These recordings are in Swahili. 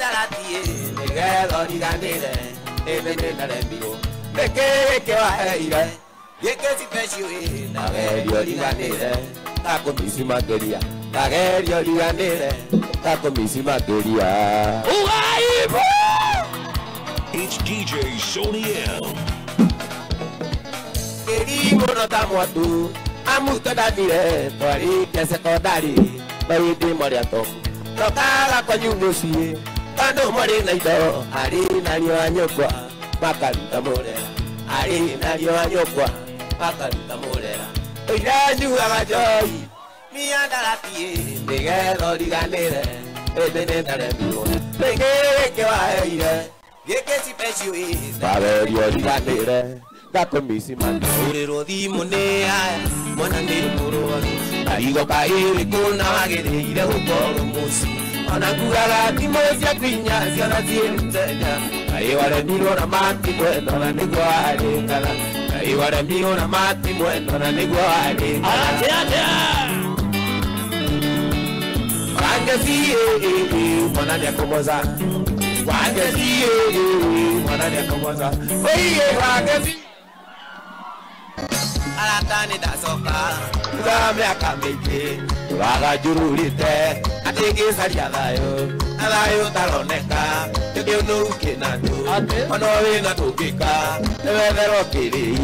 Miandaratie, Miguel Origanere, Ebenenarembio, Meke Waheire, Yekesi Peshui, Nagerio Origanere, Takomisi Materia, Nagerio Origanere, Takomisi Materia. It's DJ Sony M. Querimo notamos tú, amuto da dire, pari que se codari, pari di moriato. Tocara con yunusi, cuando morena y do, harina yo añocua, macarita morena, harina yo añocua, macarita morena. Oira yo agajoy, mi andaratie, Miguel Origanere, Ebenenarembio, Miguel que va a ir, Yekesi Peshui, Nagerio Origanere. Takomisi Materia di monea, monande muroni. Arigo kairi kuna magere ire ukoro musi. Anakura timosia kwinya siana zientenya. Aiware miro na mati bueno na negware kala. Aiware miro na mati bueno na negware kala. Wangezi monande komoza. Wangezi monande komoza. Oye wangezi Alatani da soka, Game akameke, Waga jururite, Ateke sarialayo, Alayo taloneka, Teke no kenado, Onoe na tokeka, Nevero kiri.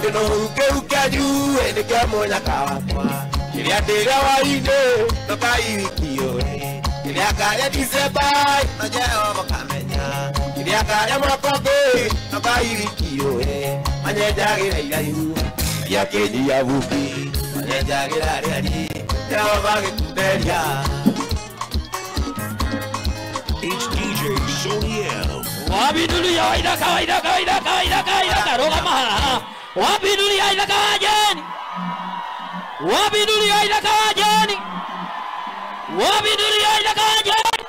You know uke aju, Ene kamo na kawakwa, Kiria tega waide, Toka irikiore, Kiria kaya disebai, Najeo mokamenya, Kiria kaya mwakoke, Toka irikiore, Manyajagira irayu, ya keji ya buki, manyajagira rari, ya wabage kuberia. It's DJ Sony M. Wabidulia waidaka, roga mahala. Wabidulia waidaka wajeni. Wabidulia waidaka wajeni. Wabidulia waidaka wajeni.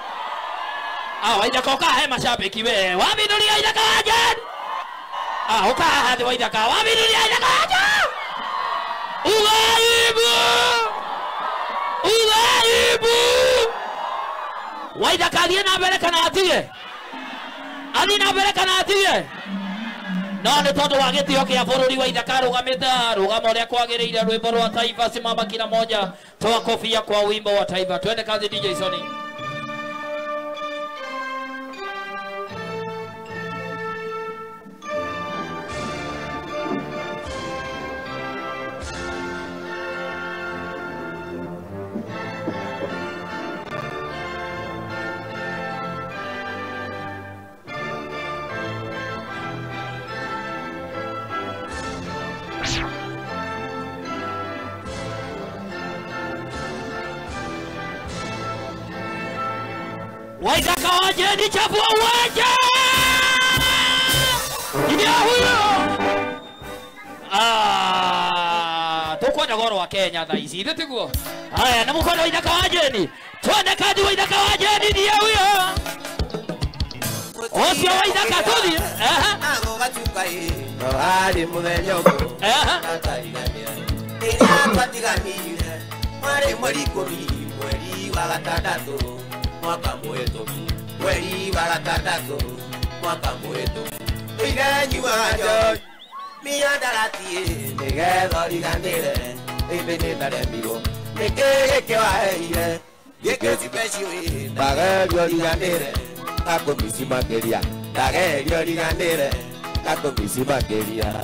Waidaka ukahe mashabiki we. Wabidulia waidaka wajeni. Ukaha de waidaka. Wabidulia waidaka wajeni. Ugaibu. Waidaka aliena bereka na atie. Alina bereka na atie. No nĩ tondũ wa gĩtĩo kĩa bũrũri wa Ithaka rũgamĩte rũgamo ũrĩa kwagĩrĩire rwĩmbo rwa taifa, simama kila moja, toa kofia kwa wimbo wa taifa. Twende kazi DJ Sony. Waidaka wajeni chafua uwanja. Ndio huyo. Tukwenda goro wa Kenya thaa ici tiguo. Haya na mkono Waidaka wajeni. Twende kazi Waidaka wajeni ndio huyo. Osio Waidaka tuthi. Nago gatukai. Ari muthenya ugo. Atariganira. Ira twatiganire. Mari mweri kumi mweri wa gatandatu. Mwaka mwetu, mweri wa gatandatu, mwaka mwetu. Igenyu wajo, miandaratie, Miguel Origanere, Ebenenarembio, Meke waheire, Yekesi Peshui, Nagerio Origanere, Takomisi Materia, Nagerio Origanere, Takomisi Materia.